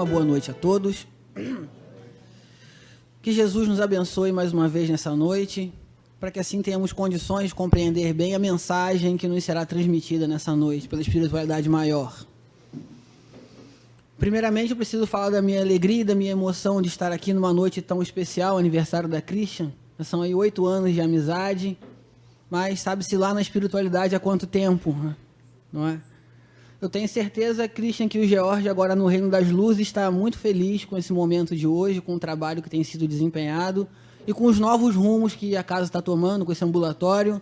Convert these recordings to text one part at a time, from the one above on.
Uma boa noite a todos. Que Jesus nos abençoe mais uma vez nessa noite, para que assim tenhamos condições de compreender bem a mensagem que nos será transmitida nessa noite, pela espiritualidade maior. Primeiramente, eu preciso falar da minha alegria e da minha emoção de estar aqui numa noite tão especial, aniversário da Christian. Já são aí 8 anos de amizade, mas sabe-se lá na espiritualidade há quanto tempo, não é? Eu tenho certeza, Christian, que o George, agora no Reino das Luzes, está muito feliz com esse momento de hoje, com o trabalho que tem sido desempenhado e com os novos rumos que a casa está tomando, com esse ambulatório.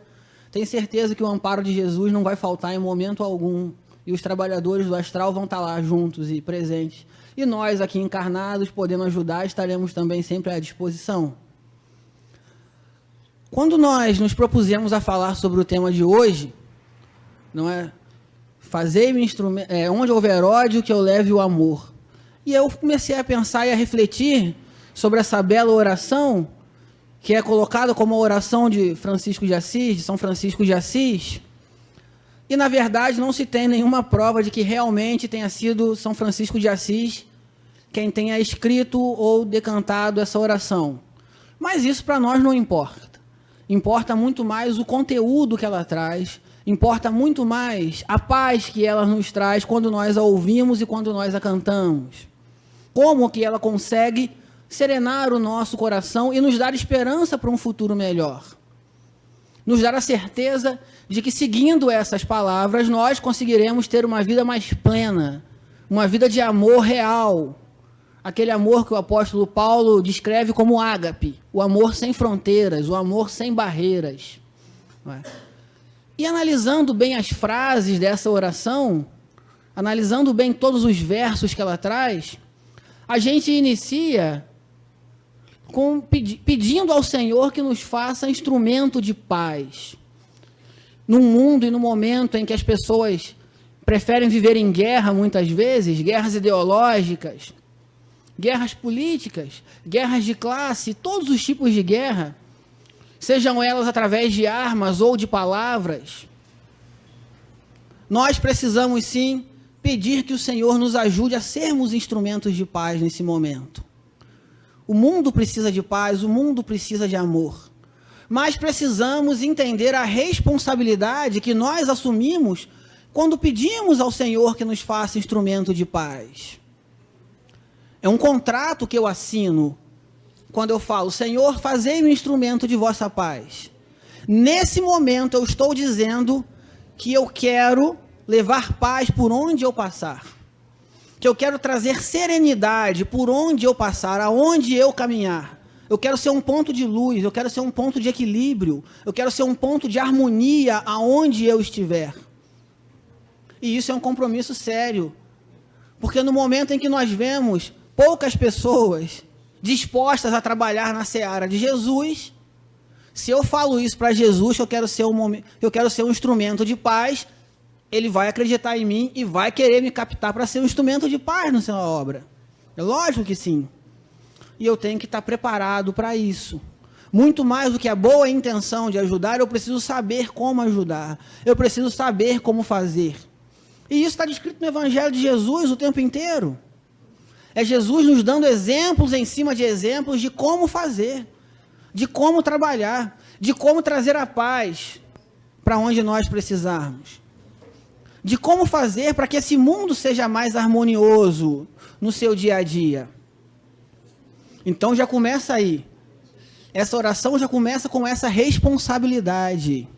Tenho certeza que o amparo de Jesus não vai faltar em momento algum e os trabalhadores do astral vão estar lá juntos e presentes. E nós, aqui encarnados, podendo ajudar, estaremos também sempre à disposição. Quando nós nos propusemos a falar sobre o tema de hoje, não é? Fazei-me instrumento, onde houver ódio, que eu leve o amor. E eu comecei a pensar e a refletir sobre essa bela oração, que é colocada como a oração de Francisco de Assis, de São Francisco de Assis. E, na verdade, não se tem nenhuma prova de que realmente tenha sido São Francisco de Assis quem tenha escrito ou decantado essa oração. Mas isso para nós não importa. Importa muito mais o conteúdo que ela traz. Importa muito mais a paz que ela nos traz quando nós a ouvimos e quando nós a cantamos. Como que ela consegue serenar o nosso coração e nos dar esperança para um futuro melhor. Nos dar a certeza de que, seguindo essas palavras, nós conseguiremos ter uma vida mais plena, uma vida de amor real. Aquele amor que o apóstolo Paulo descreve como ágape, o amor sem fronteiras, o amor sem barreiras. Não é? E analisando bem as frases dessa oração, analisando bem todos os versos que ela traz, a gente inicia pedindo ao Senhor que nos faça instrumento de paz. Num mundo e no momento em que as pessoas preferem viver em guerra, muitas vezes, guerras ideológicas, guerras políticas, guerras de classe, todos os tipos de guerra, sejam elas através de armas ou de palavras, nós precisamos sim pedir que o Senhor nos ajude a sermos instrumentos de paz nesse momento. O mundo precisa de paz, o mundo precisa de amor, mas precisamos entender a responsabilidade que nós assumimos quando pedimos ao Senhor que nos faça instrumento de paz. É um contrato que eu assino quando eu falo, Senhor, fazei-me instrumento de vossa paz. Nesse momento eu estou dizendo que eu quero levar paz por onde eu passar. Que eu quero trazer serenidade por onde eu passar, aonde eu caminhar. Eu quero ser um ponto de luz, eu quero ser um ponto de equilíbrio, eu quero ser um ponto de harmonia aonde eu estiver. E isso é um compromisso sério. Porque no momento em que nós vemos poucas pessoas dispostas a trabalhar na seara de Jesus, se eu falo isso para Jesus, que eu quero ser um instrumento de paz, ele vai acreditar em mim e vai querer me captar para ser um instrumento de paz na sua obra. É lógico que sim. E eu tenho que estar preparado para isso. Muito mais do que a boa intenção de ajudar, eu preciso saber como ajudar. Eu preciso saber como fazer. E isso está descrito no Evangelho de Jesus o tempo inteiro. É Jesus nos dando exemplos em cima de exemplos de como fazer, de como trabalhar, de como trazer a paz para onde nós precisarmos, de como fazer para que esse mundo seja mais harmonioso no seu dia a dia. Então já começa aí. Essa oração já começa com essa responsabilidade.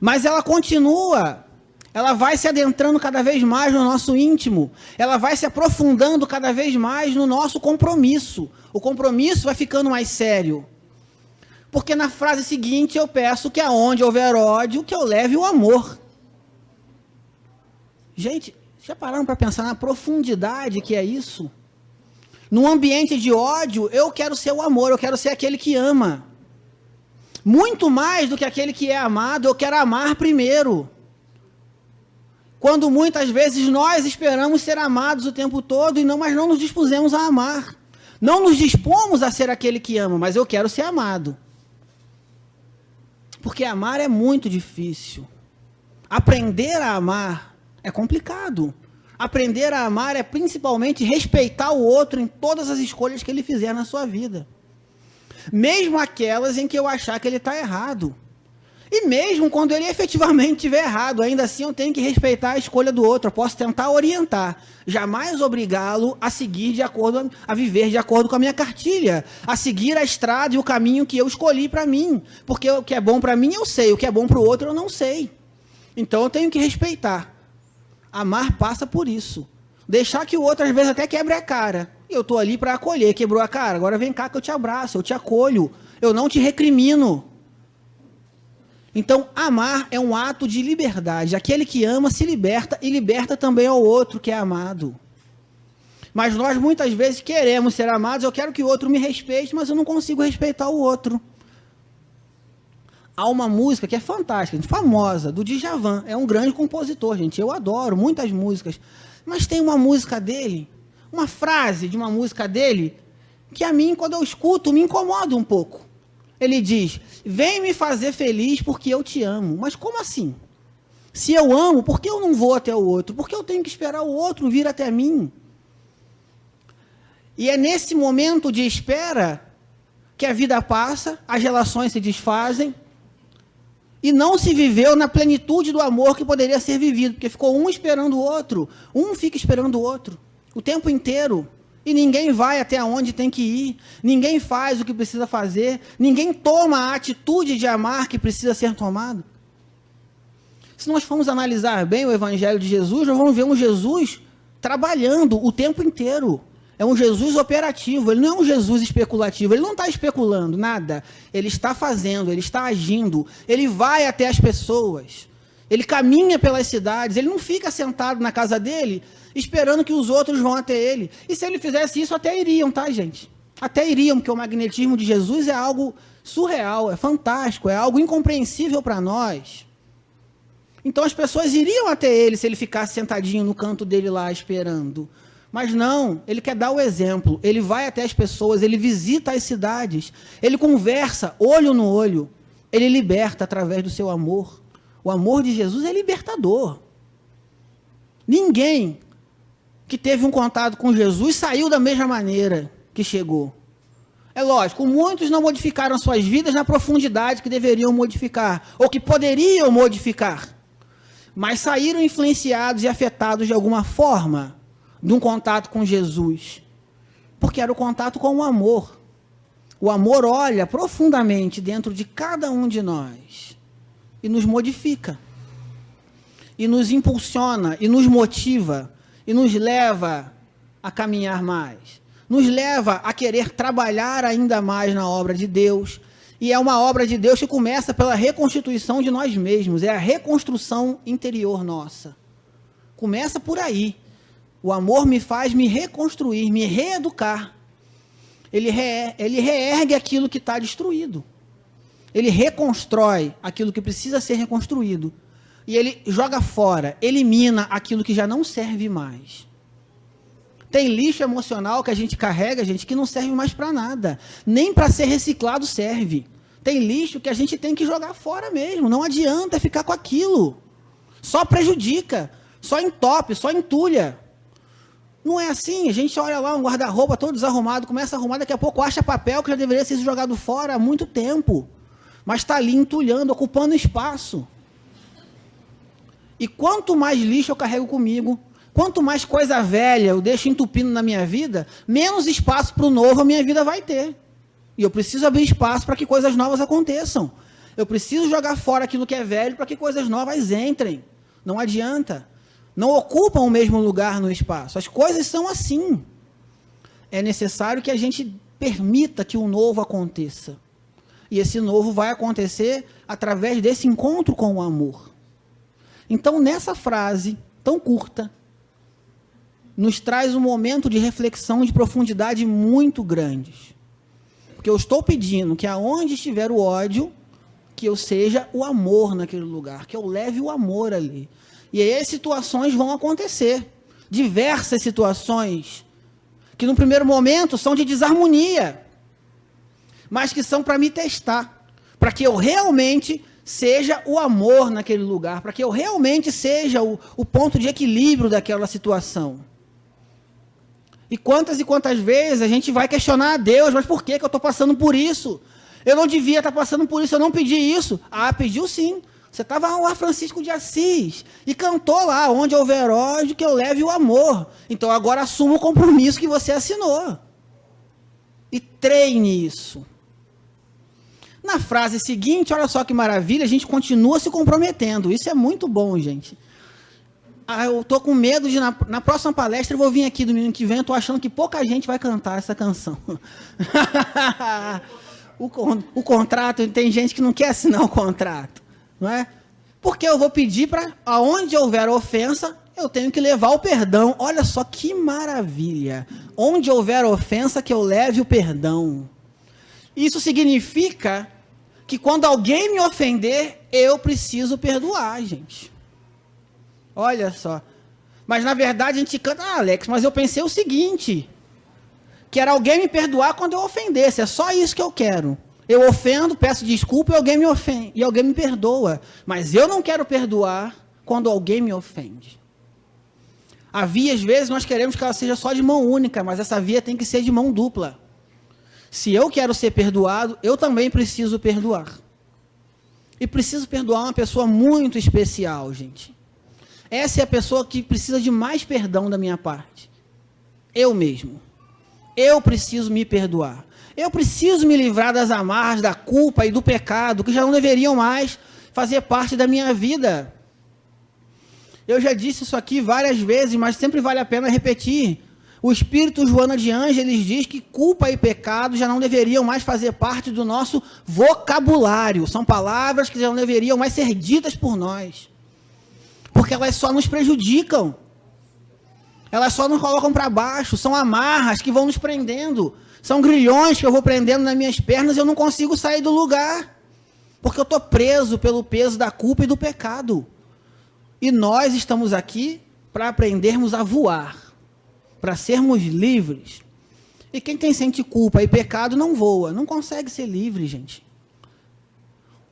Mas ela continua. Ela vai se adentrando cada vez mais no nosso íntimo. Ela vai se aprofundando cada vez mais no nosso compromisso. O compromisso vai ficando mais sério. Porque na frase seguinte eu peço que aonde houver ódio, que eu leve o amor. Gente, já pararam para pensar na profundidade que é isso? Num ambiente de ódio, eu quero ser o amor, eu quero ser aquele que ama. Muito mais do que aquele que é amado, eu quero amar primeiro. Quando muitas vezes nós esperamos ser amados o tempo todo, mas não nos dispusemos a amar. Não nos dispomos a ser aquele que ama, mas eu quero ser amado. Porque amar é muito difícil. Aprender a amar é complicado. Aprender a amar é principalmente respeitar o outro em todas as escolhas que ele fizer na sua vida. Mesmo aquelas em que eu achar que ele está errado. E mesmo quando ele efetivamente estiver errado, ainda assim eu tenho que respeitar a escolha do outro. Eu posso tentar orientar, jamais obrigá-lo a seguir de acordo, a viver de acordo com a minha cartilha, a seguir a estrada e o caminho que eu escolhi para mim. Porque o que é bom para mim eu sei, o que é bom para o outro eu não sei. Então eu tenho que respeitar. Amar passa por isso. Deixar que o outro às vezes até quebre a cara. Eu estou ali para acolher, quebrou a cara, agora vem cá que eu te abraço, eu te acolho, eu não te recrimino. Então, amar é um ato de liberdade. Aquele que ama se liberta e liberta também ao outro que é amado. Mas nós muitas vezes queremos ser amados, eu quero que o outro me respeite, mas eu não consigo respeitar o outro. Há uma música que é fantástica, famosa, do Djavan. É um grande compositor, gente. Eu adoro muitas músicas. Mas tem uma música dele, uma frase de uma música dele, que a mim, quando eu escuto, me incomoda um pouco. Ele diz, vem me fazer feliz porque eu te amo. Mas como assim? Se eu amo, por que eu não vou até o outro? Por que eu tenho que esperar o outro vir até mim? E é nesse momento de espera que a vida passa, as relações se desfazem, e não se viveu na plenitude do amor que poderia ser vivido, porque ficou um esperando o outro, um fica esperando o outro, o tempo inteiro, e ninguém vai até onde tem que ir, ninguém faz o que precisa fazer, ninguém toma a atitude de amar que precisa ser tomado. Se nós formos analisar bem o Evangelho de Jesus, nós vamos ver um Jesus trabalhando o tempo inteiro. É um Jesus operativo, ele não é um Jesus especulativo, ele não está especulando nada, ele está fazendo, ele está agindo, ele vai até as pessoas, ele caminha pelas cidades, ele não fica sentado na casa dele, esperando que os outros vão até ele. E se ele fizesse isso, até iriam, tá, gente? Até iriam, porque o magnetismo de Jesus é algo surreal, é fantástico, é algo incompreensível para nós. Então as pessoas iriam até ele se ele ficasse sentadinho no canto dele lá esperando. Mas não, ele quer dar o exemplo, ele vai até as pessoas, ele visita as cidades, ele conversa olho no olho, ele liberta através do seu amor. O amor de Jesus é libertador. Ninguém que teve um contato com Jesus saiu da mesma maneira que chegou. É lógico, muitos não modificaram suas vidas na profundidade que deveriam modificar, ou que poderiam modificar, mas saíram influenciados e afetados de alguma forma de um contato com Jesus, porque era o contato com o amor. O amor olha profundamente dentro de cada um de nós e nos modifica, e nos impulsiona, e nos motiva, e nos leva a caminhar mais, nos leva a querer trabalhar ainda mais na obra de Deus, e é uma obra de Deus que começa pela reconstituição de nós mesmos, é a reconstrução interior nossa, começa por aí. O amor me faz me reconstruir, me reeducar. Ele reergue aquilo que está destruído. Ele reconstrói aquilo que precisa ser reconstruído. E ele joga fora, elimina aquilo que já não serve mais. Tem lixo emocional que a gente carrega, gente, que não serve mais para nada. Nem para ser reciclado serve. Tem lixo que a gente tem que jogar fora mesmo. Não adianta ficar com aquilo. Só prejudica, só entope, só entulha. Não é assim, a gente olha lá um guarda-roupa todo desarrumado, começa a arrumar, daqui a pouco acha papel que já deveria ser jogado fora há muito tempo, mas está ali entulhando, ocupando espaço. E quanto mais lixo eu carrego comigo, quanto mais coisa velha eu deixo entupindo na minha vida, menos espaço para o novo a minha vida vai ter. E eu preciso abrir espaço para que coisas novas aconteçam. Eu preciso jogar fora aquilo que é velho para que coisas novas entrem. Não adianta. Não ocupam o mesmo lugar no espaço. As coisas são assim. É necessário que a gente permita que o novo aconteça. E esse novo vai acontecer através desse encontro com o amor. Então, nessa frase tão curta, nos traz um momento de reflexão de profundidade muito grande. Porque eu estou pedindo que aonde estiver o ódio, que eu seja o amor naquele lugar, que eu leve o amor ali. E aí as situações vão acontecer, diversas situações, que no primeiro momento são de desarmonia, mas que são para me testar, para que eu realmente seja o amor naquele lugar, para que eu realmente seja o ponto de equilíbrio daquela situação. E quantas vezes a gente vai questionar a Deus, mas por que eu estou passando por isso? Eu não devia estar passando por isso, eu não pedi isso. Ah, pediu sim. Você estava lá, Francisco de Assis, e cantou lá, onde houver ódio, que eu leve o amor. Então agora assuma o compromisso que você assinou. E treine isso. Na frase seguinte, olha só que maravilha, a gente continua se comprometendo. Isso é muito bom, gente. Ah, eu estou com medo de, na próxima palestra, eu vou vir aqui domingo que vem, eu estou achando que pouca gente vai cantar essa canção. o contrato, tem gente que não quer assinar o contrato, não é? Porque eu vou pedir para, aonde houver ofensa, eu tenho que levar o perdão. Olha só que maravilha. Onde houver ofensa, que eu leve o perdão. Isso significa que quando alguém me ofender, eu preciso perdoar, gente. Olha só. Mas na verdade a gente canta, Alex, mas eu pensei o seguinte, que era alguém me perdoar quando eu ofendesse, é só isso que eu quero. Eu ofendo, peço desculpa e alguém me ofende, e alguém me perdoa. Mas eu não quero perdoar quando alguém me ofende. A via, às vezes, nós queremos que ela seja só de mão única, mas essa via tem que ser de mão dupla. Se eu quero ser perdoado, eu também preciso perdoar. E preciso perdoar uma pessoa muito especial, gente. Essa é a pessoa que precisa de mais perdão da minha parte. Eu mesmo. Eu preciso me perdoar. Eu preciso me livrar das amarras, da culpa e do pecado, que já não deveriam mais fazer parte da minha vida. Eu já disse isso aqui várias vezes, mas sempre vale a pena repetir. O Espírito Joana de Ângeles diz que culpa e pecado já não deveriam mais fazer parte do nosso vocabulário. São palavras que já não deveriam mais ser ditas por nós. Porque elas só nos prejudicam. Elas só nos colocam para baixo. São amarras que vão nos prendendo. São grilhões que eu vou prendendo nas minhas pernas e eu não consigo sair do lugar. Porque eu estou preso pelo peso da culpa e do pecado. E nós estamos aqui para aprendermos a voar. Para sermos livres. E quem sente culpa e pecado não voa. Não consegue ser livre, gente.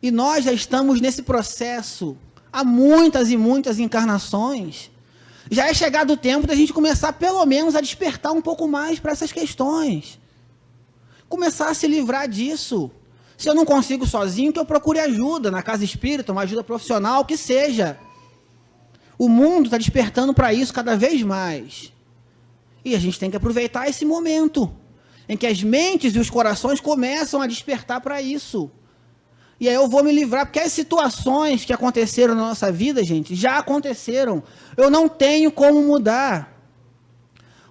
E nós já estamos nesse processo há muitas e muitas encarnações. Já é chegado o tempo da gente começar, pelo menos, a despertar um pouco mais para essas questões. Começar a se livrar disso. Se eu não consigo sozinho, que eu procure ajuda na casa espírita, uma ajuda profissional, que seja. O mundo está despertando para isso cada vez mais. E a gente tem que aproveitar esse momento em que as mentes e os corações começam a despertar para isso. E aí eu vou me livrar, porque as situações que aconteceram na nossa vida, gente, já aconteceram. Eu não tenho como mudar.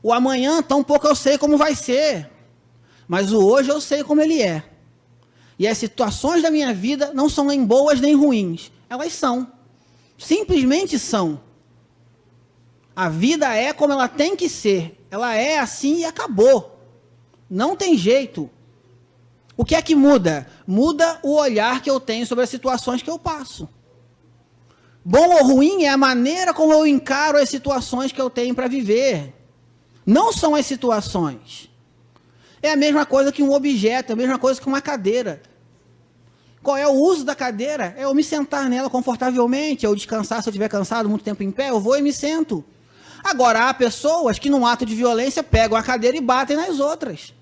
O amanhã, tampouco eu sei como vai ser. Mas o hoje eu sei como ele é. E as situações da minha vida não são nem boas nem ruins. Elas são. Simplesmente são. A vida é como ela tem que ser. Ela é assim e acabou. Não tem jeito. O que é que muda? Muda o olhar que eu tenho sobre as situações que eu passo. Bom ou ruim é a maneira como eu encaro as situações que eu tenho para viver. Não são as situações. É a mesma coisa que um objeto, é a mesma coisa que uma cadeira. Qual é o uso da cadeira? É eu me sentar nela confortavelmente, eu descansar, se eu estiver cansado, muito tempo em pé, eu vou e me sento. Agora, há pessoas que, num ato de violência, pegam a cadeira e batem nas outras.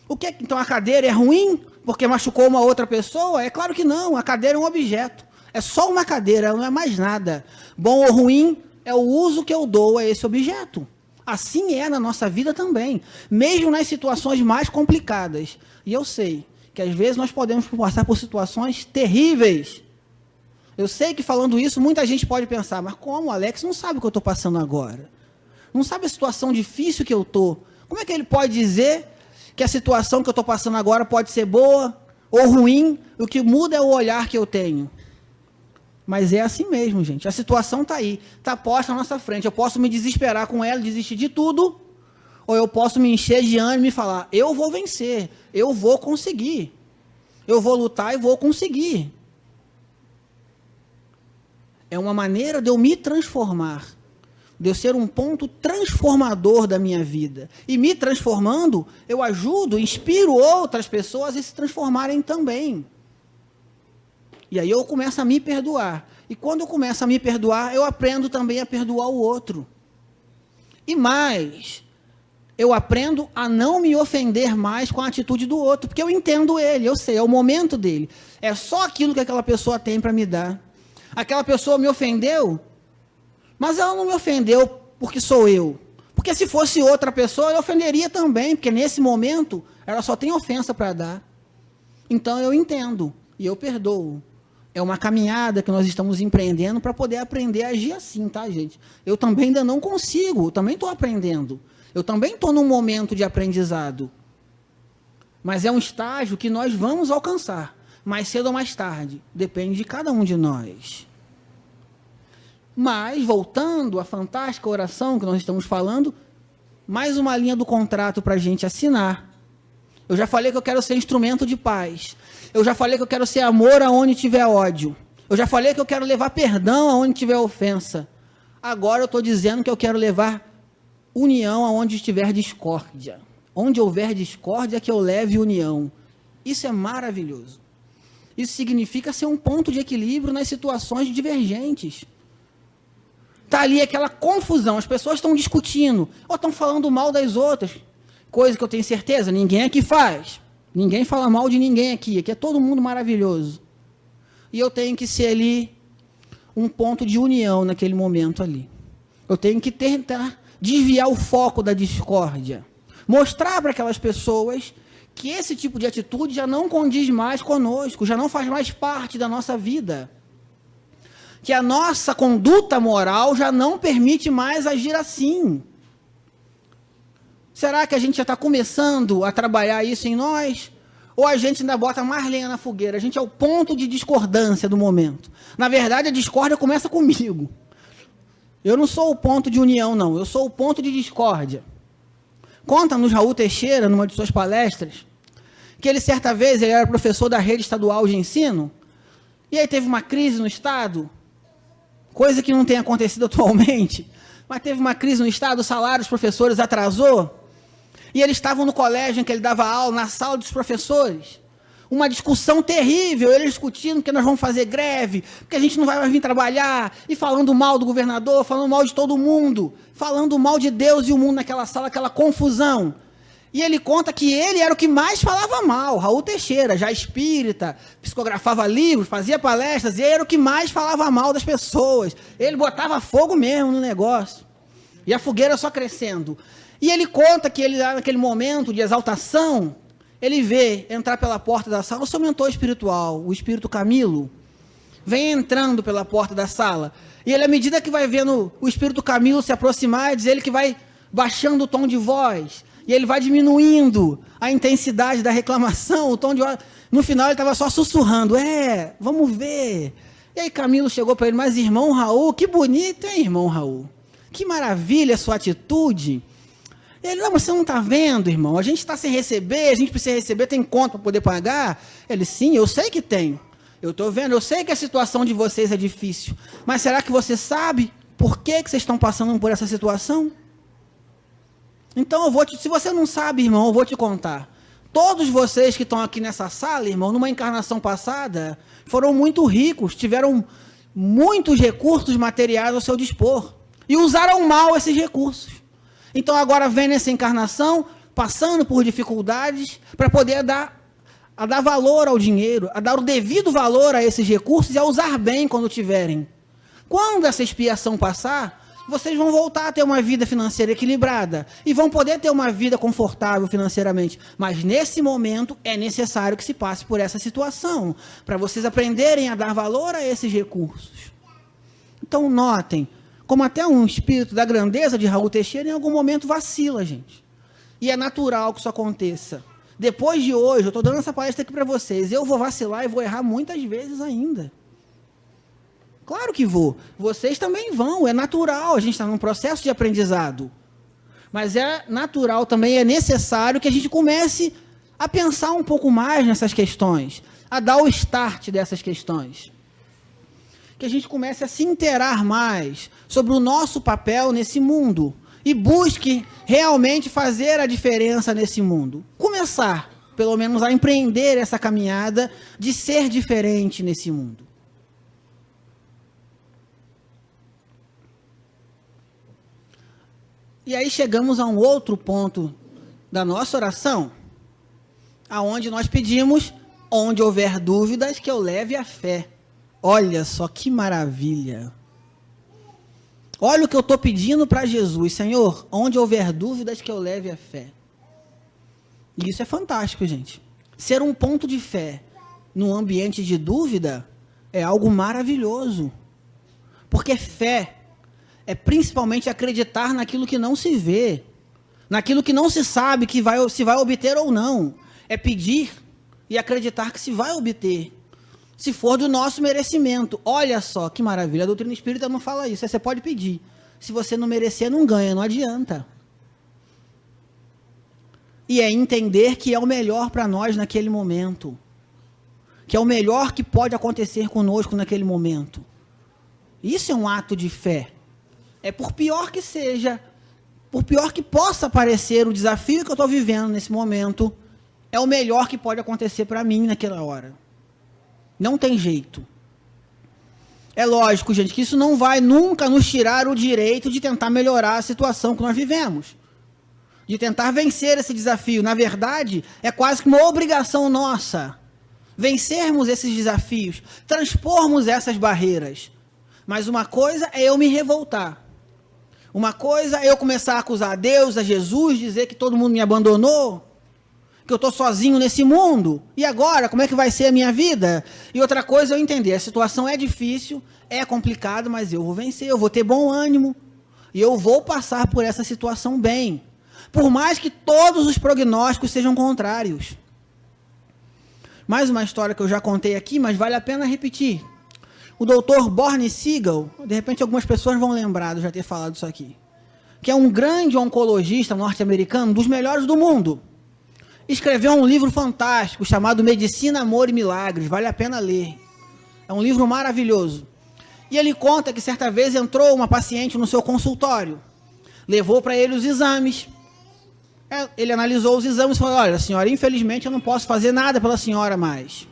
O que é, então a cadeira é ruim porque machucou uma outra pessoa? É claro que não, a cadeira é um objeto. É só uma cadeira, ela não é mais nada. Bom ou ruim é o uso que eu dou a esse objeto. Assim é na nossa vida também, mesmo nas situações mais complicadas. E eu sei que às vezes nós podemos passar por situações terríveis. Eu sei que falando isso, muita gente pode pensar, mas como o Alex não sabe o que eu estou passando agora? Não sabe a situação difícil que eu estou? Como é que ele pode dizer que a situação que eu estou passando agora pode ser boa ou ruim? O que muda é o olhar que eu tenho. Mas é assim mesmo, gente. A situação está aí, está posta na nossa frente. Eu posso me desesperar com ela, desistir de tudo, ou eu posso me encher de ânimo e falar, eu vou vencer, eu vou conseguir. Eu vou lutar e vou conseguir. É uma maneira de eu me transformar, de eu ser um ponto transformador da minha vida. E me transformando, eu ajudo, inspiro outras pessoas a se transformarem também. E aí eu começo a me perdoar. E quando eu começo a me perdoar, eu aprendo também a perdoar o outro. E mais, eu aprendo a não me ofender mais com a atitude do outro, porque eu entendo ele, eu sei, é o momento dele. É só aquilo que aquela pessoa tem para me dar. Aquela pessoa me ofendeu, mas ela não me ofendeu porque sou eu. Porque se fosse outra pessoa, eu ofenderia também, porque nesse momento ela só tem ofensa para dar. Então eu entendo e eu perdoo. É uma caminhada que nós estamos empreendendo para poder aprender a agir assim, tá, gente? Eu também ainda não consigo, eu também estou aprendendo. Eu também estou num momento de aprendizado. Mas é um estágio que nós vamos alcançar, mais cedo ou mais tarde. Depende de cada um de nós. Mas, voltando à fantástica oração que nós estamos falando, mais uma linha do contrato para a gente assinar. Eu já falei que eu quero ser instrumento de paz. Eu já falei que eu quero ser amor aonde tiver ódio. Eu já falei que eu quero levar perdão aonde tiver ofensa. Agora eu estou dizendo que eu quero levar união aonde estiver discórdia. Onde houver discórdia, que eu leve união. Isso é maravilhoso. Isso significa ser um ponto de equilíbrio nas situações divergentes. Está ali aquela confusão, as pessoas estão discutindo, ou estão falando mal das outras. Coisa que eu tenho certeza, ninguém aqui faz. Ninguém fala mal de ninguém aqui. Aqui é todo mundo maravilhoso. E eu tenho que ser ali um ponto de união naquele momento ali. Eu tenho que tentar desviar o foco da discórdia. Mostrar para aquelas pessoas que esse tipo de atitude já não condiz mais conosco, já não faz mais parte da nossa vida. Que a nossa conduta moral já não permite mais agir assim. Será que a gente já está começando a trabalhar isso em nós? Ou a gente ainda bota mais lenha na fogueira? A gente é o ponto de discordância do momento. Na verdade, a discórdia começa comigo. Eu não sou o ponto de união, não. Eu sou o ponto de discórdia. Conta-nos Raul Teixeira, numa de suas palestras, que ele, certa vez, ele era professor da rede estadual de ensino, e aí teve uma crise no Estado, coisa que não tem acontecido atualmente, mas teve uma crise no Estado, o salário dos professores atrasou, e eles estavam no colégio em que ele dava aula, na sala dos professores. Uma discussão terrível, eles discutindo que nós vamos fazer greve, porque a gente não vai mais vir trabalhar, e falando mal do governador, falando mal de todo mundo, falando mal de Deus e o mundo naquela sala, aquela confusão. E ele conta que ele era o que mais falava mal, Raul Teixeira, já espírita, psicografava livros, fazia palestras, e ele era o que mais falava mal das pessoas. Ele botava fogo mesmo no negócio. E a fogueira só crescendo. E ele conta que ele, naquele momento de exaltação, ele vê entrar pela porta da sala o seu mentor espiritual, o espírito Camilo, vem entrando pela porta da sala. E ele, à medida que vai vendo o espírito Camilo se aproximar, diz ele que vai baixando o tom de voz, e ele vai diminuindo a intensidade da reclamação, o tom de voz. No final ele estava só sussurrando, vamos ver. E aí Camilo chegou para ele, mas irmão Raul, que bonito, hein, irmão Raul? Que maravilha a sua atitude. E ele, não, você não está vendo, irmão? A gente está sem receber, a gente precisa receber, tem conta para poder pagar? Ele, sim, eu sei que tenho. Eu estou vendo, eu sei que a situação de vocês é difícil. Mas será que você sabe por que vocês estão passando por essa situação? Então, se você não sabe, irmão, eu vou te contar. Todos vocês que estão aqui nessa sala, irmão, numa encarnação passada, foram muito ricos, tiveram muitos recursos materiais ao seu dispor. E usaram mal esses recursos. Então agora vem nessa encarnação, passando por dificuldades, para poder dar valor ao dinheiro, a dar o devido valor a esses recursos e a usar bem quando tiverem. Quando essa expiação passar, vocês vão voltar a ter uma vida financeira equilibrada e vão poder ter uma vida confortável financeiramente. Mas nesse momento é necessário que se passe por essa situação, para vocês aprenderem a dar valor a esses recursos. Então notem, como até um espírito da grandeza de Raul Teixeira em algum momento vacila, gente. E é natural que isso aconteça. Depois de hoje, eu estou dando essa palestra aqui para vocês, eu vou vacilar e vou errar muitas vezes ainda. Claro que vou. Vocês também vão, é natural, a gente está num processo de aprendizado. Mas é natural também, é necessário que a gente comece a pensar um pouco mais nessas questões, a dar o start dessas questões. Que a gente comece a se inteirar mais sobre o nosso papel nesse mundo e busque realmente fazer a diferença nesse mundo. Começar pelo menos a empreender essa caminhada de ser diferente nesse mundo. E aí chegamos a um outro ponto da nossa oração, aonde nós pedimos, onde houver dúvidas, que eu leve a fé. Olha só que maravilha. Olha o que eu estou pedindo para Jesus, Senhor, onde houver dúvidas, que eu leve a fé. E isso é fantástico, gente. Ser um ponto de fé num ambiente de dúvida é algo maravilhoso. Porque fé é principalmente acreditar naquilo que não se vê, naquilo que não se sabe que se vai obter ou não. É pedir e acreditar que se vai obter, se for do nosso merecimento. Olha só que maravilha, a doutrina espírita não fala isso, você pode pedir. Se você não merecer, não ganha, não adianta. E é entender que é o melhor para nós naquele momento, que é o melhor que pode acontecer conosco naquele momento. Isso é um ato de fé. É por pior que seja, por pior que possa parecer o desafio que eu estou vivendo nesse momento, é o melhor que pode acontecer para mim naquela hora. Não tem jeito. É lógico, gente, que isso não vai nunca nos tirar o direito de tentar melhorar a situação que nós vivemos, de tentar vencer esse desafio. Na verdade, é quase que uma obrigação nossa vencermos esses desafios, transpormos essas barreiras. Mas uma coisa é eu me revoltar. Uma coisa é eu começar a acusar a Deus, a Jesus, dizer que todo mundo me abandonou, que eu estou sozinho nesse mundo, e agora, como é que vai ser a minha vida? E outra coisa é eu entender, a situação é difícil, é complicada, mas eu vou vencer, eu vou ter bom ânimo, e eu vou passar por essa situação bem, por mais que todos os prognósticos sejam contrários. Mais uma história que eu já contei aqui, mas vale a pena repetir. O Dr. Borne Siegel, de repente algumas pessoas vão lembrar de já ter falado isso aqui, que é um grande oncologista norte-americano, dos melhores do mundo. Escreveu um livro fantástico chamado Medicina, Amor e Milagres, vale a pena ler. É um livro maravilhoso. E ele conta que certa vez entrou uma paciente no seu consultório, levou para ele os exames. Ele analisou os exames e falou: olha, senhora, infelizmente eu não posso fazer nada pela senhora mais,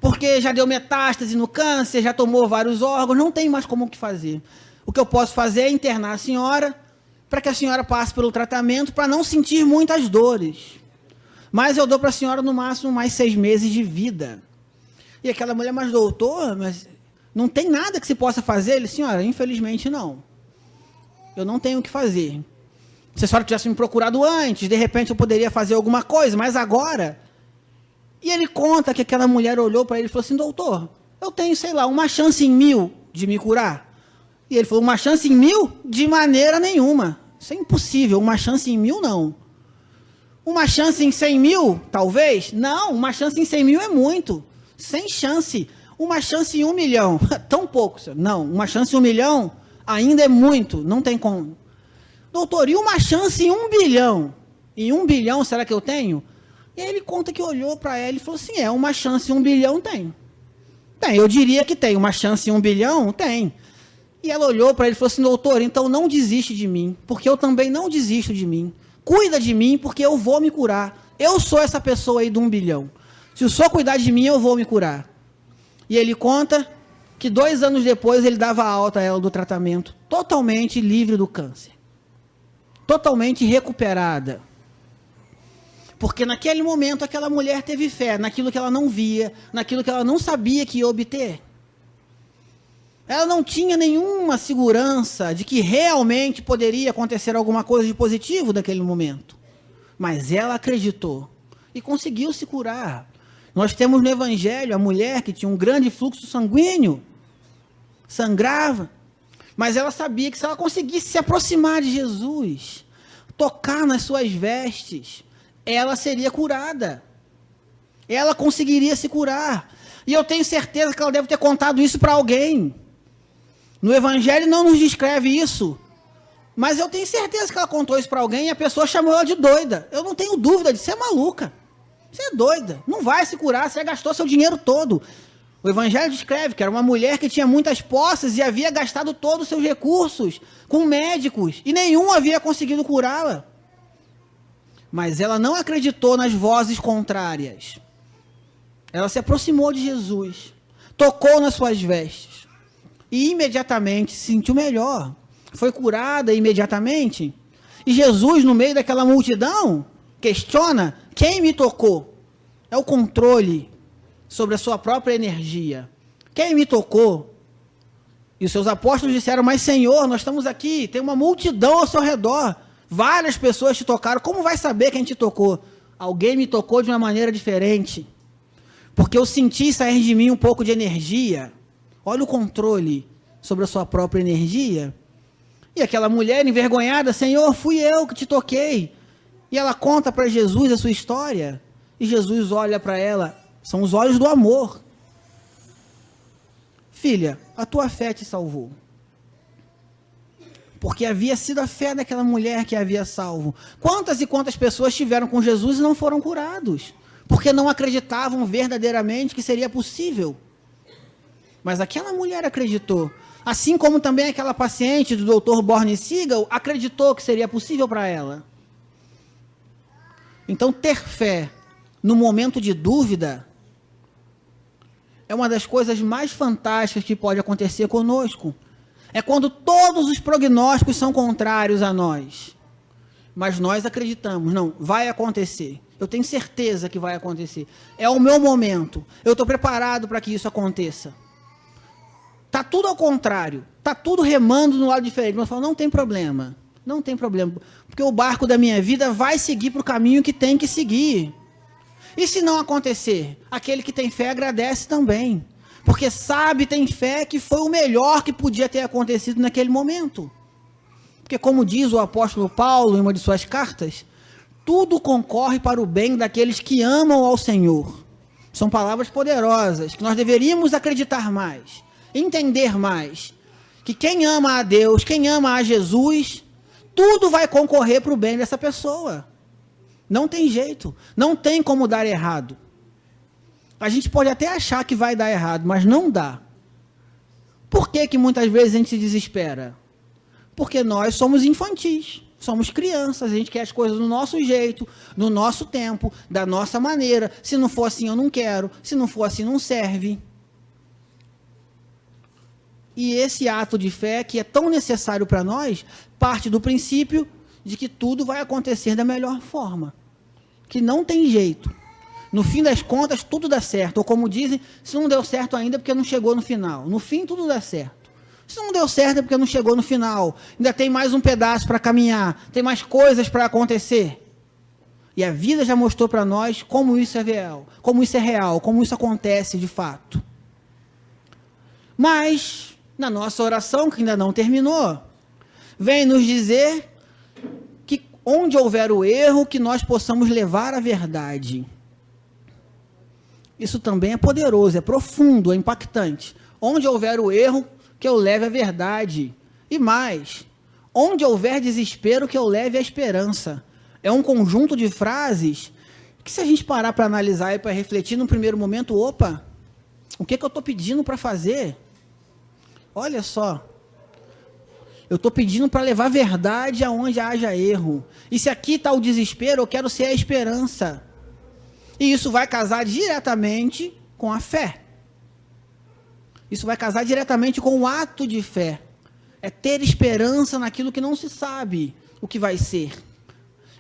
porque já deu metástase no câncer, já tomou vários órgãos, não tem mais como o que fazer. O que eu posso fazer é internar a senhora, para que a senhora passe pelo tratamento, para não sentir muitas dores. Mas eu dou para a senhora, no máximo, mais 6 meses de vida. E aquela mulher: mas doutor, mas não tem nada que se possa fazer? Ele: senhora, infelizmente não. Eu não tenho o que fazer. Se a senhora tivesse me procurado antes, de repente eu poderia fazer alguma coisa, mas agora... E ele conta que aquela mulher olhou para ele e falou assim: doutor, eu tenho, sei lá, uma chance em 1000 de me curar. E ele falou: uma chance em 1000? De maneira nenhuma. Isso é impossível, uma chance em 1000 não. Uma chance em 100 mil, talvez? Não, uma chance em 100 mil é muito. Sem chance. Uma chance em 1 milhão, tão pouco. Não, uma chance em 1 milhão ainda é muito, não tem como. Doutor, e uma chance em 1 bilhão? Em 1 bilhão, será que eu tenho? E aí ele conta que olhou para ela e falou assim: uma chance em 1 bilhão tem. Tem, eu diria que tem. Uma chance em 1 bilhão? Tem. E ela olhou para ele e falou assim: doutor, então não desiste de mim, porque eu também não desisto de mim. Cuida de mim, porque eu vou me curar. Eu sou essa pessoa aí do 1 bilhão. Se o senhor cuidar de mim, eu vou me curar. E ele conta que 2 anos depois ele dava alta a ela do tratamento, totalmente livre do câncer. Totalmente recuperada. Porque naquele momento aquela mulher teve fé naquilo que ela não via, naquilo que ela não sabia que ia obter. Ela não tinha nenhuma segurança de que realmente poderia acontecer alguma coisa de positivo naquele momento. Mas ela acreditou e conseguiu se curar. Nós temos no Evangelho a mulher que tinha um grande fluxo sanguíneo, sangrava, mas ela sabia que se ela conseguisse se aproximar de Jesus, tocar nas suas vestes, ela seria curada. Ela conseguiria se curar. E eu tenho certeza que ela deve ter contado isso para alguém. No Evangelho não nos descreve isso, mas eu tenho certeza que ela contou isso para alguém e a pessoa chamou ela de doida. Eu não tenho dúvida de ser maluca. Você é doida, não vai se curar, você gastou seu dinheiro todo. O Evangelho descreve que era uma mulher que tinha muitas posses e havia gastado todos os seus recursos com médicos e nenhum havia conseguido curá-la. Mas ela não acreditou nas vozes contrárias. Ela se aproximou de Jesus, tocou nas suas vestes e imediatamente se sentiu melhor. Foi curada imediatamente. E Jesus, no meio daquela multidão, questiona: quem me tocou? É o controle sobre a sua própria energia. Quem me tocou? E os seus apóstolos disseram: mas Senhor, nós estamos aqui, tem uma multidão ao seu redor, várias pessoas te tocaram, como vai saber quem te tocou? Alguém me tocou de uma maneira diferente, porque eu senti sair de mim um pouco de energia. Olha o controle sobre a sua própria energia. E aquela mulher envergonhada: Senhor, fui eu que te toquei. E ela conta para Jesus a sua história, e Jesus olha para ela, são os olhos do amor. Filha, a tua fé te salvou. Porque havia sido a fé daquela mulher que havia salvo. Quantas e quantas pessoas estiveram com Jesus e não foram curados? Porque não acreditavam verdadeiramente que seria possível. Mas aquela mulher acreditou. Assim como também aquela paciente do Dr. Borne Siegel acreditou que seria possível para ela. Então, ter fé no momento de dúvida é uma das coisas mais fantásticas que pode acontecer conosco. É quando todos os prognósticos são contrários a nós. Mas nós acreditamos: não, vai acontecer. Eu tenho certeza que vai acontecer. É o meu momento. Eu estou preparado para que isso aconteça. Está tudo ao contrário. Está tudo remando no lado diferente. Mas eu falo: não tem problema. Não tem problema. Porque o barco da minha vida vai seguir para o caminho que tem que seguir. E se não acontecer? Aquele que tem fé agradece também. Porque sabe, tem fé que foi o melhor que podia ter acontecido naquele momento. Porque como diz o apóstolo Paulo em uma de suas cartas, tudo concorre para o bem daqueles que amam ao Senhor. São palavras poderosas, que nós deveríamos acreditar mais, entender mais. Que quem ama a Deus, quem ama a Jesus, tudo vai concorrer para o bem dessa pessoa. Não tem jeito, não tem como dar errado. A gente pode até achar que vai dar errado, mas não dá. Por que muitas vezes a gente se desespera? Porque nós somos infantis, somos crianças, a gente quer as coisas do nosso jeito, no nosso tempo, da nossa maneira. Se não for assim, eu não quero. Se não for assim, não serve. E esse ato de fé, que é tão necessário para nós, parte do princípio de que tudo vai acontecer da melhor forma. Que não tem jeito. No fim das contas, tudo dá certo. Ou como dizem, se não deu certo ainda é porque não chegou no final. No fim, tudo dá certo. Se não deu certo é porque não chegou no final. Ainda tem mais um pedaço para caminhar. Tem mais coisas para acontecer. E a vida já mostrou para nós como isso é real. Como isso é real. Como isso acontece de fato. Mas, na nossa oração, que ainda não terminou, vem nos dizer que onde houver o erro, que nós possamos levar a verdade. Isso também é poderoso, é profundo, é impactante. Onde houver o erro, que eu leve a verdade. E mais, onde houver desespero, que eu leve a esperança. É um conjunto de frases que, se a gente parar para analisar e para refletir no primeiro momento, opa, o que eu estou pedindo para fazer? Olha só, eu estou pedindo para levar verdade aonde haja erro. E se aqui está o desespero, eu quero ser a esperança. E isso vai casar diretamente com a fé. Isso vai casar diretamente com o ato de fé. É ter esperança naquilo que não se sabe o que vai ser.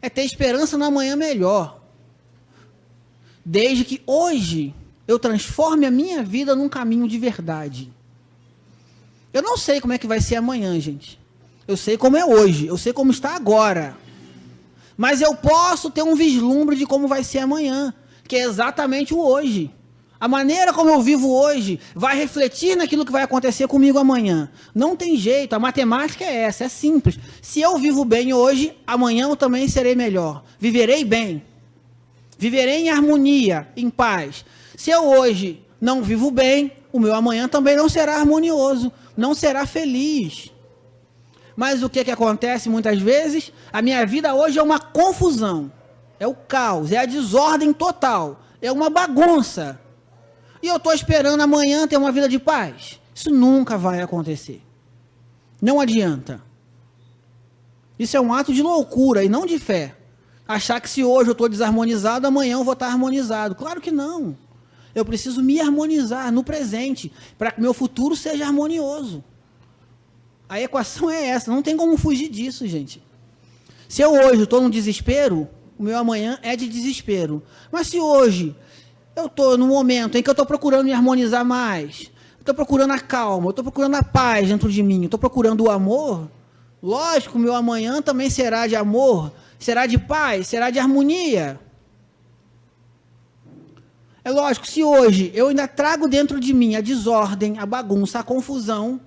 É ter esperança no amanhã melhor. Desde que hoje eu transforme a minha vida num caminho de verdade. Eu não sei como é que vai ser amanhã, gente. Eu sei como é hoje. Eu sei como está agora. Mas eu posso ter um vislumbre de como vai ser amanhã, que é exatamente o hoje. A maneira como eu vivo hoje vai refletir naquilo que vai acontecer comigo amanhã. Não tem jeito, a matemática é essa, é simples. Se eu vivo bem hoje, amanhã eu também serei melhor. Viverei bem. Viverei em harmonia, em paz. Se eu hoje não vivo bem, o meu amanhã também não será harmonioso, não será feliz. Mas o que acontece muitas vezes? A minha vida hoje é uma confusão. É o caos, é a desordem total. É uma bagunça. E eu estou esperando amanhã ter uma vida de paz. Isso nunca vai acontecer. Não adianta. Isso é um ato de loucura e não de fé. Achar que se hoje eu estou desarmonizado, amanhã eu vou estar harmonizado. Claro que não. Eu preciso me harmonizar no presente, para que meu futuro seja harmonioso. A equação é essa, não tem como fugir disso, gente. Se eu hoje estou no desespero, o meu amanhã é de desespero. Mas se hoje eu estou no momento em que eu estou procurando me harmonizar mais, estou procurando a calma, estou procurando a paz dentro de mim, estou procurando o amor, lógico, o meu amanhã também será de amor, será de paz, será de harmonia. É lógico, se hoje eu ainda trago dentro de mim a desordem, a bagunça, a confusão,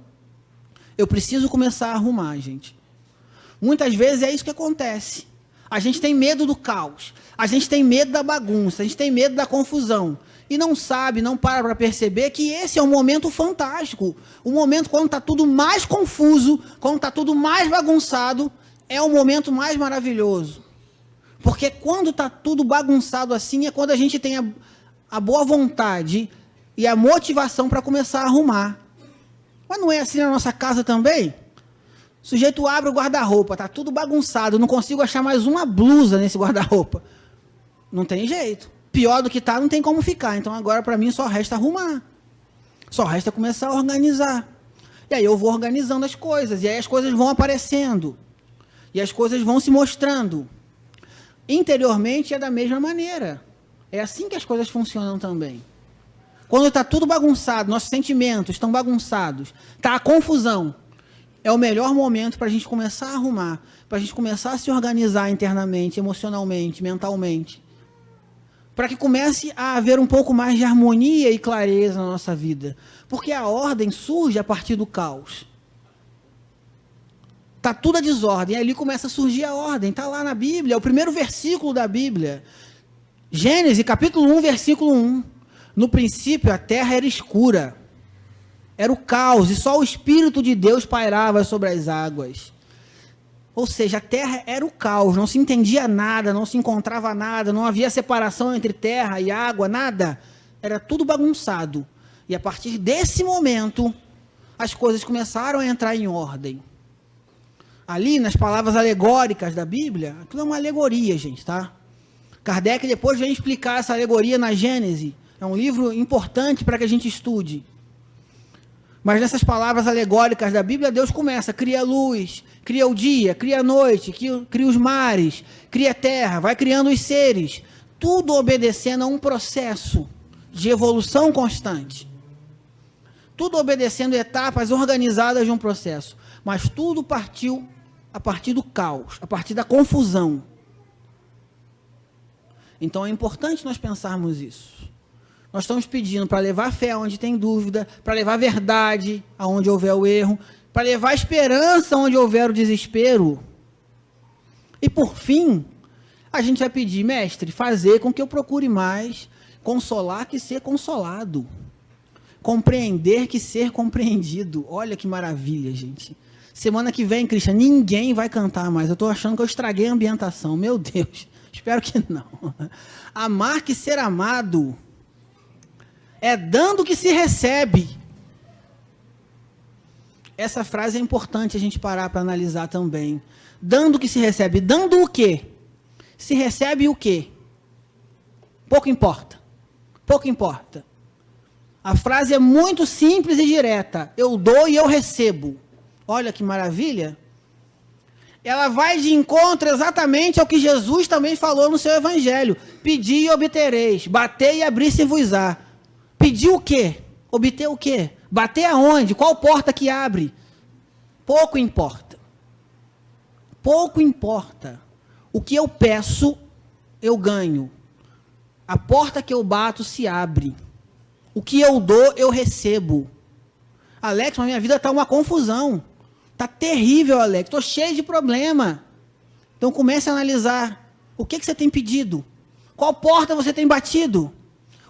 eu preciso começar a arrumar, gente. Muitas vezes é isso que acontece. A gente tem medo do caos, a gente tem medo da bagunça, a gente tem medo da confusão. E não sabe, não para perceber que esse é um momento fantástico. O momento quando está tudo mais confuso, quando está tudo mais bagunçado, é o momento mais maravilhoso. Porque quando está tudo bagunçado assim, é quando a gente tem a boa vontade e a motivação para começar a arrumar. Mas não é assim na nossa casa também? O sujeito abre o guarda-roupa, está tudo bagunçado, não consigo achar mais uma blusa nesse guarda-roupa. Não tem jeito. Pior do que está, não tem como ficar. Então agora para mim só resta arrumar. Só resta começar a organizar. E aí eu vou organizando as coisas, e aí as coisas vão aparecendo. E as coisas vão se mostrando. Interiormente é da mesma maneira. É assim que as coisas funcionam também. Quando está tudo bagunçado, nossos sentimentos estão bagunçados, está a confusão, é o melhor momento para a gente começar a arrumar, para a gente começar a se organizar internamente, emocionalmente, mentalmente, para que comece a haver um pouco mais de harmonia e clareza na nossa vida. Porque a ordem surge a partir do caos. Está tudo a desordem, aí ali começa a surgir a ordem, está lá na Bíblia, é o primeiro versículo da Bíblia. Gênesis, capítulo 1, versículo 1. No princípio, a terra era escura. Era o caos, e só o Espírito de Deus pairava sobre as águas. Ou seja, a terra era o caos, não se entendia nada, não se encontrava nada, não havia separação entre terra e água, nada. Era tudo bagunçado. E a partir desse momento, as coisas começaram a entrar em ordem. Ali, nas palavras alegóricas da Bíblia, aquilo é uma alegoria, gente, tá? Kardec depois vem explicar essa alegoria na Gênesis. É um livro importante para que a gente estude. Mas nessas palavras alegóricas da Bíblia, Deus começa, cria a luz, cria o dia, cria a noite, cria os mares, cria a terra, vai criando os seres, tudo obedecendo a um processo de evolução constante. Tudo obedecendo etapas organizadas de um processo, mas tudo partiu a partir do caos, a partir da confusão. Então é importante nós pensarmos isso. Nós estamos pedindo para levar fé onde tem dúvida, para levar verdade aonde houver o erro, para levar esperança onde houver o desespero. E por fim, a gente vai pedir, mestre, fazer com que eu procure mais consolar que ser consolado, compreender que ser compreendido. Olha que maravilha, gente. Semana que vem, Cristian, ninguém vai cantar mais. Eu estou achando que eu estraguei a ambientação. Meu Deus, espero que não. Amar que ser amado é dando que se recebe. Essa frase é importante a gente parar para analisar também. Dando que se recebe. Dando o quê? Se recebe o quê? Pouco importa. Pouco importa. A frase é muito simples e direta. Eu dou e eu recebo. Olha que maravilha. Ela vai de encontro exatamente ao que Jesus também falou no seu evangelho. Pedi e obtereis. Batei e abri-se-vos-á. Pedir o quê? Obter o quê? Bater aonde? Qual porta que abre? Pouco importa. Pouco importa. O que eu peço, eu ganho. A porta que eu bato se abre. O que eu dou, eu recebo. Alex, mas minha vida está uma confusão. Está terrível, Alex. Estou cheio de problema. Então comece a analisar. O que você tem pedido? Qual porta você tem batido?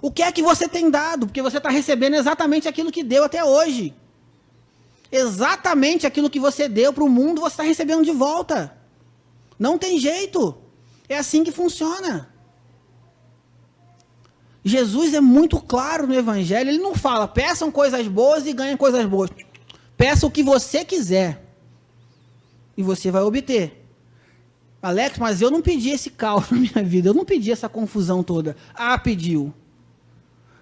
O que é que você tem dado? Porque você está recebendo exatamente aquilo que deu até hoje. Exatamente aquilo que você deu para o mundo, você está recebendo de volta. Não tem jeito. É assim que funciona. Jesus é muito claro no Evangelho. Ele não fala, peçam coisas boas e ganhem coisas boas. Peça o que você quiser. E você vai obter. Alex, mas eu não pedi esse caos na minha vida, eu não pedi essa confusão toda. Ah, pediu.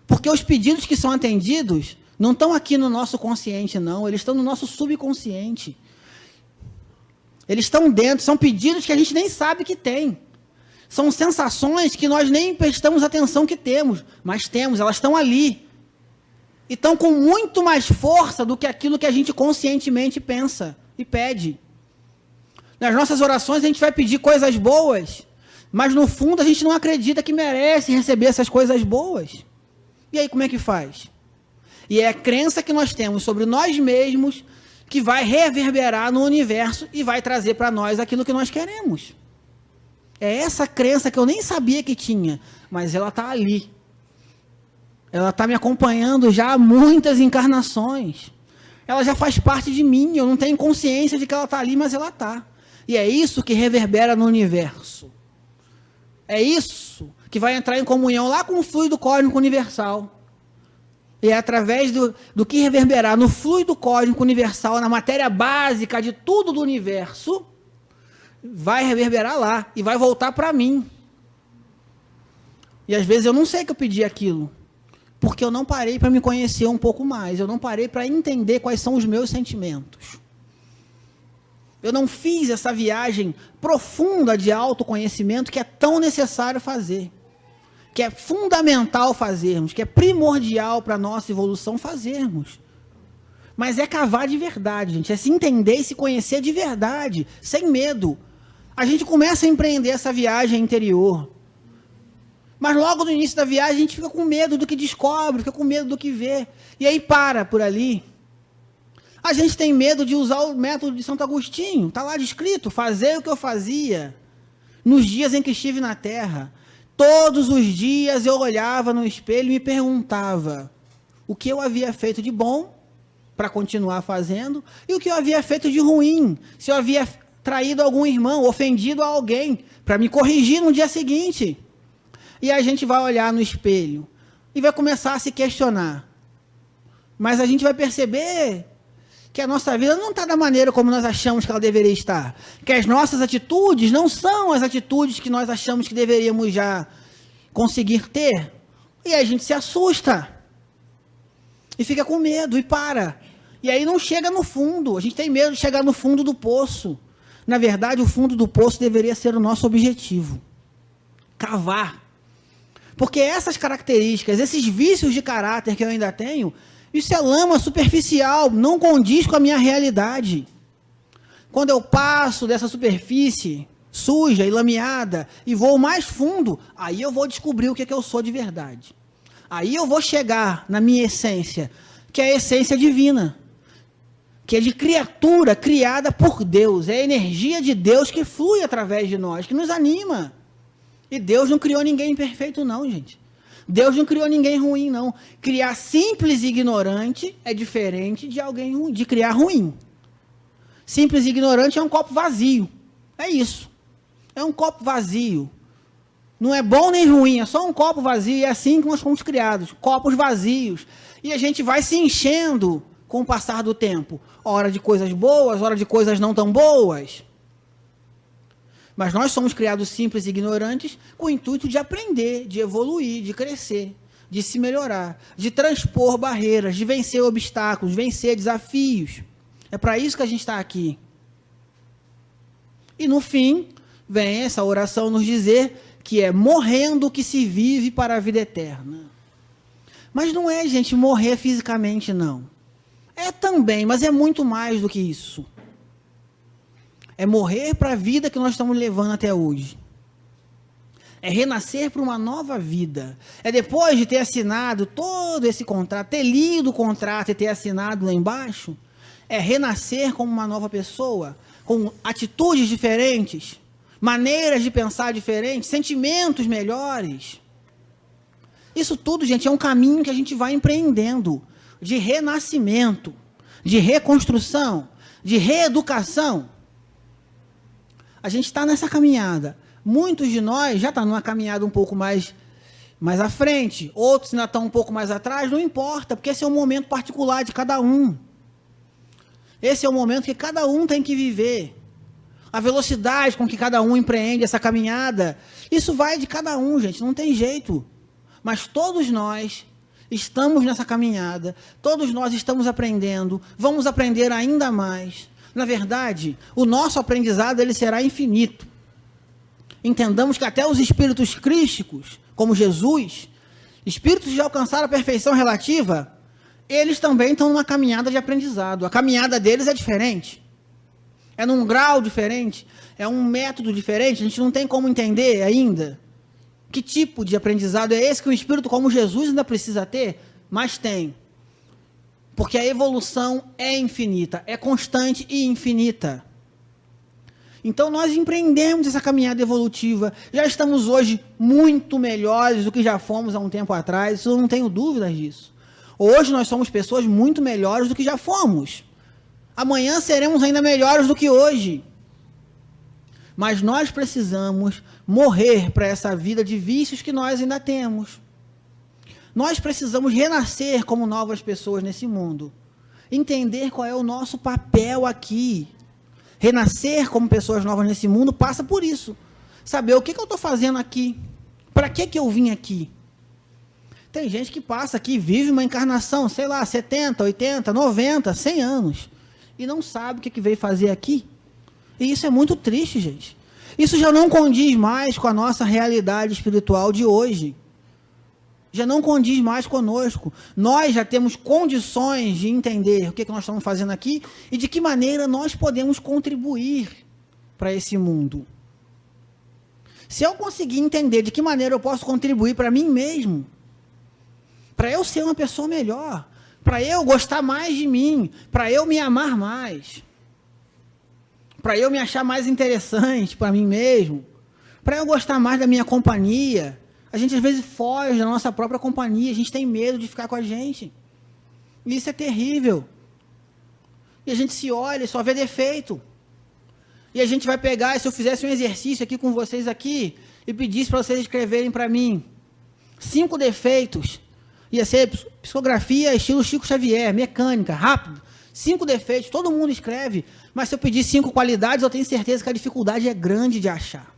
Porque os pedidos que são atendidos não estão aqui no nosso consciente, não. Eles estão no nosso subconsciente. Eles estão dentro, são pedidos que a gente nem sabe que tem. São sensações que nós nem prestamos atenção que temos, mas temos, elas estão ali. E estão com muito mais força do que aquilo que a gente conscientemente pensa e pede. Nas nossas orações a gente vai pedir coisas boas, mas no fundo a gente não acredita que merece receber essas coisas boas. E aí como é que faz? E é a crença que nós temos sobre nós mesmos que vai reverberar no universo e vai trazer para nós aquilo que nós queremos. É essa crença que eu nem sabia que tinha, mas ela está ali. Ela está me acompanhando já há muitas encarnações. Ela já faz parte de mim, eu não tenho consciência de que ela está ali, mas ela está. E é isso que reverbera no universo. É isso que vai entrar em comunhão lá com o fluido cósmico universal. E é através do que reverberar no fluido cósmico universal, na matéria básica de tudo do universo, vai reverberar lá e vai voltar para mim. E às vezes eu não sei que eu pedi aquilo, porque eu não parei para me conhecer um pouco mais, eu não parei para entender quais são os meus sentimentos. Eu não fiz essa viagem profunda de autoconhecimento que é tão necessário fazer, que é fundamental fazermos, que é primordial para a nossa evolução fazermos. Mas é cavar de verdade, gente, é se entender e se conhecer de verdade, sem medo. A gente começa a empreender essa viagem interior. Mas logo no início da viagem a gente fica com medo do que descobre, fica com medo do que vê. E aí para por ali. A gente tem medo de usar o método de Santo Agostinho. Está lá descrito, fazer o que eu fazia nos dias em que estive na Terra. Todos os dias eu olhava no espelho e me perguntava o que eu havia feito de bom para continuar fazendo e o que eu havia feito de ruim. Se eu havia traído algum irmão, ofendido alguém, para me corrigir no dia seguinte. E a gente vai olhar no espelho e vai começar a se questionar. Mas a gente vai perceber que a nossa vida não está da maneira como nós achamos que ela deveria estar. Que as nossas atitudes não são as atitudes que nós achamos que deveríamos já conseguir ter. E aí a gente se assusta. E fica com medo e para. E aí não chega no fundo. A gente tem medo de chegar no fundo do poço. Na verdade, o fundo do poço deveria ser o nosso objetivo. Cavar. Porque essas características, esses vícios de caráter que eu ainda tenho, isso é lama superficial, não condiz com a minha realidade. Quando eu passo dessa superfície suja e lameada e vou mais fundo, aí eu vou descobrir o que é que eu sou de verdade. Aí eu vou chegar na minha essência, que é a essência divina, que é de criatura criada por Deus, é a energia de Deus que flui através de nós, que nos anima. E Deus não criou ninguém perfeito não, gente. Deus não criou ninguém ruim, não. Criar simples e ignorante é diferente de alguém ruim, de criar ruim. Simples e ignorante é um copo vazio. É isso. É um copo vazio. Não é bom nem ruim, é só um copo vazio. E é assim que nós fomos criados, copos vazios. E a gente vai se enchendo com o passar do tempo. Hora de coisas boas, hora de coisas não tão boas. Mas nós somos criados simples e ignorantes com o intuito de aprender, de evoluir, de crescer, de se melhorar, de transpor barreiras, de vencer obstáculos, vencer desafios. É para isso que a gente está aqui. E no fim, vem essa oração nos dizer que é morrendo que se vive para a vida eterna. Mas não é, gente, morrer fisicamente, não. É também, mas é muito mais do que isso. É morrer para a vida que nós estamos levando até hoje. É renascer para uma nova vida. É depois de ter assinado todo esse contrato, ter lido o contrato e ter assinado lá embaixo, é renascer como uma nova pessoa, com atitudes diferentes, maneiras de pensar diferentes, sentimentos melhores. Isso tudo, gente, é um caminho que a gente vai empreendendo, de renascimento, de reconstrução, de reeducação. A gente está nessa caminhada. Muitos de nós já estão numa caminhada um pouco mais à frente, outros ainda estão um pouco mais atrás, não importa, porque esse é um momento particular de cada um. Esse é o momento que cada um tem que viver. a velocidade com que cada um empreende essa caminhada, isso vai de cada um, gente, não tem jeito. Mas todos nós estamos nessa caminhada, todos nós estamos aprendendo, vamos aprender ainda mais. Na verdade, o nosso aprendizado ele será infinito. Entendamos que até os espíritos crísticos, como Jesus, espíritos que alcançaram a perfeição relativa, eles também estão numa caminhada de aprendizado. A caminhada deles é diferente. É num grau diferente, é um método diferente, a gente não tem como entender ainda que tipo de aprendizado é esse que um espírito como Jesus ainda precisa ter, mas tem. Porque a evolução é infinita, é constante e infinita. Então nós empreendemos essa caminhada evolutiva, já estamos hoje muito melhores do que já fomos há um tempo atrás, eu não tenho dúvidas disso. Hoje nós somos pessoas muito melhores do que já fomos. Amanhã seremos ainda melhores do que hoje. Mas nós precisamos morrer para essa vida de vícios que nós ainda temos. Nós precisamos renascer como novas pessoas nesse mundo. Entender qual é o nosso papel aqui. Renascer como pessoas novas nesse mundo passa por isso. Saber o que eu estou fazendo aqui. Para que eu vim aqui? Tem gente que passa aqui, vive uma encarnação, sei lá, 70, 80, 90, 100 anos. E não sabe o que veio fazer aqui. E isso é muito triste, gente. Isso já não condiz mais com a nossa realidade espiritual de hoje. Já não condiz mais conosco. Nós já temos condições de entender o que nós estamos fazendo aqui e de que maneira nós podemos contribuir para esse mundo. Se eu conseguir entender de que maneira eu posso contribuir para mim mesmo, para eu ser uma pessoa melhor, para eu gostar mais de mim, para eu me amar mais, para eu me achar mais interessante para mim mesmo, para eu gostar mais da minha companhia. A gente às vezes foge da nossa própria companhia, a gente tem medo de ficar com a gente. E isso é terrível. E a gente se olha e só vê defeito. E a gente vai pegar, e se eu fizesse um exercício aqui com vocês aqui, e pedisse para vocês escreverem para mim 5 defeitos, ia ser psicografia estilo Chico Xavier, mecânica, rápido. 5 defeitos, todo mundo escreve, mas se eu pedir 5 qualidades, eu tenho certeza que a dificuldade é grande de achar.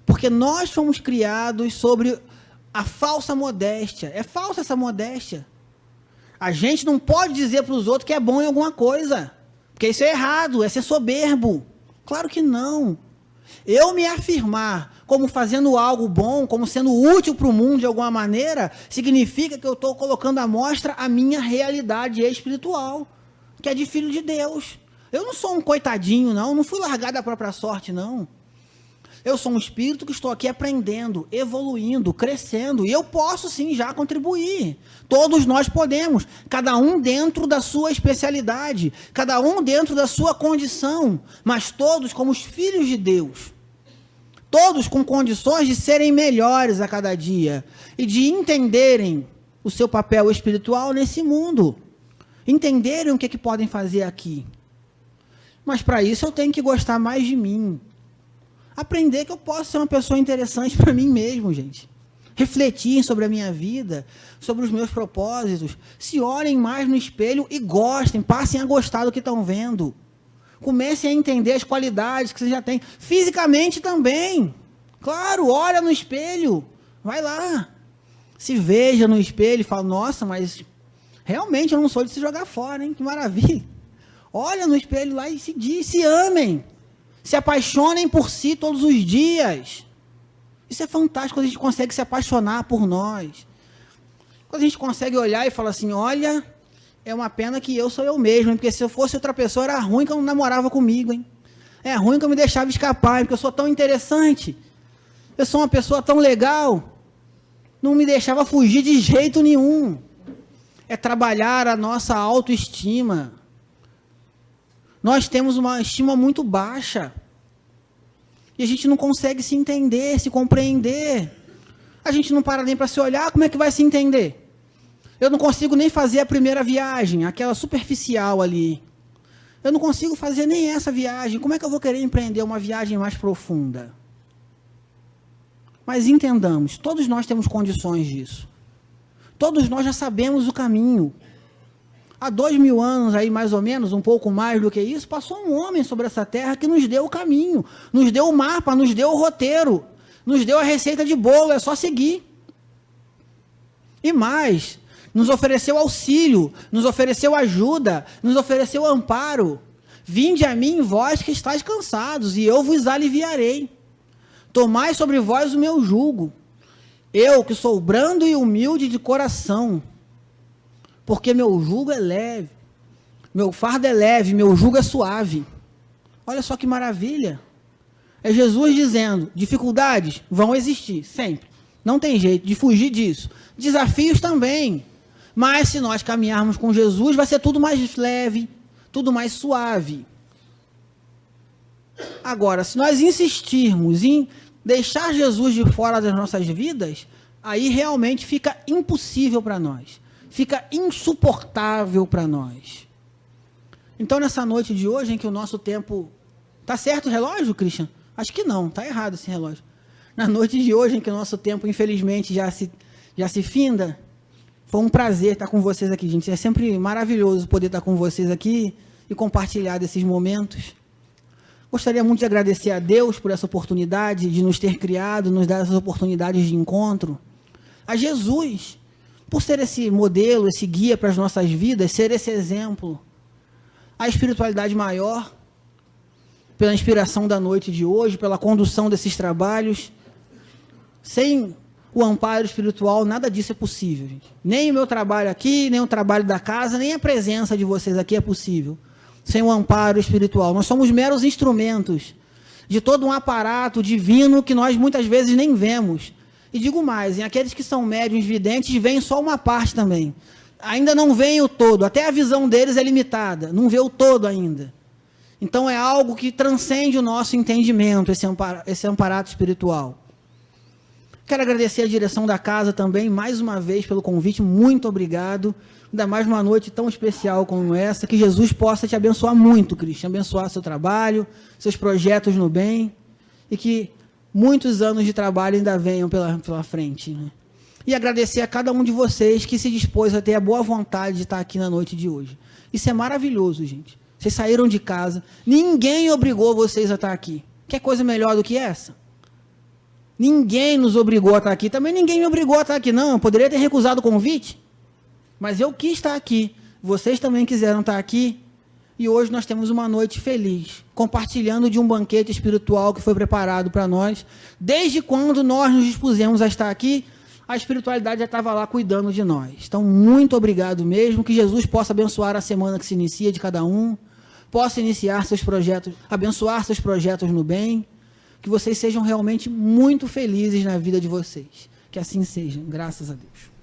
Porque nós fomos criados sobre a falsa modéstia. É falsa essa modéstia. A gente não pode dizer para os outros que é bom em alguma coisa. Porque isso é errado, é ser soberbo. Claro que não. Eu me afirmar como fazendo algo bom, como sendo útil para o mundo de alguma maneira, significa que eu estou colocando à mostra a minha realidade espiritual, que é de filho de Deus. Eu não sou um coitadinho, não fui largado da própria sorte, não. Eu sou um espírito que estou aqui aprendendo, evoluindo, crescendo, e eu posso sim já contribuir. Todos nós podemos, cada um dentro da sua especialidade, cada um dentro da sua condição, mas todos como os filhos de Deus. Todos com condições de serem melhores a cada dia e de entenderem o seu papel espiritual nesse mundo. Entenderem o que podem fazer aqui. Mas para isso eu tenho que gostar mais de mim. Aprender que eu posso ser uma pessoa interessante para mim mesmo, gente. Refletir sobre a minha vida, sobre os meus propósitos. Se olhem mais no espelho e gostem, passem a gostar do que estão vendo. Comecem a entender as qualidades que você já tem. Fisicamente também. Claro, olha no espelho. Vai lá. Se veja no espelho e fala, nossa, mas realmente eu não sou de se jogar fora, hein? Que maravilha. Olha no espelho lá e se amem. Se apaixonem por si todos os dias. Isso é fantástico, quando a gente consegue se apaixonar por nós. Quando a gente consegue olhar e falar assim, olha, é uma pena que eu sou eu mesmo, hein? Porque se eu fosse outra pessoa, era ruim que eu não namorava comigo, hein? É ruim que eu me deixava escapar, hein? Porque eu sou tão interessante. Eu sou uma pessoa tão legal. Não me deixava fugir de jeito nenhum. É trabalhar a nossa autoestima. Nós temos uma estima muito baixa. E a gente não consegue se entender, se compreender. A gente não para nem para se olhar, como é que vai se entender? Eu não consigo nem fazer a primeira viagem, aquela superficial ali. Eu não consigo fazer nem essa viagem. Como é que eu vou querer empreender uma viagem mais profunda? Mas entendamos, todos nós temos condições disso. Todos nós já sabemos o caminho. Há 2000 anos, aí mais ou menos, um pouco mais do que isso, passou um homem sobre essa terra que nos deu o caminho, nos deu o mapa, nos deu o roteiro, nos deu a receita de bolo, é só seguir. E mais, nos ofereceu auxílio, nos ofereceu ajuda, nos ofereceu amparo. Vinde a mim, vós que estáis cansados, e eu vos aliviarei. Tomai sobre vós o meu jugo, eu que sou brando e humilde de coração, porque meu jugo é leve, meu fardo é leve, meu jugo é suave. Olha só que maravilha. É Jesus dizendo, dificuldades vão existir, sempre. Não tem jeito de fugir disso. Desafios também. Mas se nós caminharmos com Jesus, vai ser tudo mais leve, tudo mais suave. Agora, se nós insistirmos em deixar Jesus de fora das nossas vidas, aí realmente fica impossível para nós. Fica insuportável para nós. Então, nessa noite de hoje, em que o nosso tempo... Está certo o relógio, Christian? Acho que não, está errado esse relógio. Na noite de hoje, em que o nosso tempo, infelizmente, já se finda, foi um prazer estar com vocês aqui, gente. É sempre maravilhoso poder estar com vocês aqui e compartilhar desses momentos. Gostaria muito de agradecer a Deus por essa oportunidade de nos ter criado, nos dar essas oportunidades de encontro. A Jesus, por ser esse modelo, esse guia para as nossas vidas, ser esse exemplo. A espiritualidade maior, pela inspiração da noite de hoje, pela condução desses trabalhos. Sem o amparo espiritual, nada disso é possível, gente. Nem o meu trabalho aqui, nem o trabalho da casa, nem a presença de vocês aqui é possível. Sem o amparo espiritual. Nós somos meros instrumentos de todo um aparato divino que nós muitas vezes nem vemos. E digo mais, em aqueles que são médiuns videntes, vem só uma parte também. Ainda não vem o todo, até a visão deles é limitada, não vê o todo ainda. Então é algo que transcende o nosso entendimento, esse amparato espiritual. Quero agradecer a direção da casa também, mais uma vez, pelo convite, muito obrigado. Ainda mais numa noite tão especial como essa, que Jesus possa te abençoar muito, Cristian, abençoar seu trabalho, seus projetos no bem, e que muitos anos de trabalho ainda venham pela frente, né? E agradecer a cada um de vocês que se dispôs a ter a boa vontade de estar aqui na noite de hoje. Isso é maravilhoso, gente. Vocês saíram de casa, ninguém obrigou vocês a estar aqui. Quer coisa melhor do que essa? Ninguém nos obrigou a estar aqui, também ninguém me obrigou a estar aqui, não. Eu poderia ter recusado o convite, mas eu quis estar aqui. Vocês também quiseram estar aqui, e hoje nós temos uma noite feliz, compartilhando de um banquete espiritual que foi preparado para nós. Desde quando nós nos dispusemos a estar aqui, a espiritualidade já estava lá cuidando de nós. Então, muito obrigado mesmo, que Jesus possa abençoar a semana que se inicia de cada um, possa iniciar seus projetos, abençoar seus projetos no bem, que vocês sejam realmente muito felizes na vida de vocês. Que assim seja, graças a Deus.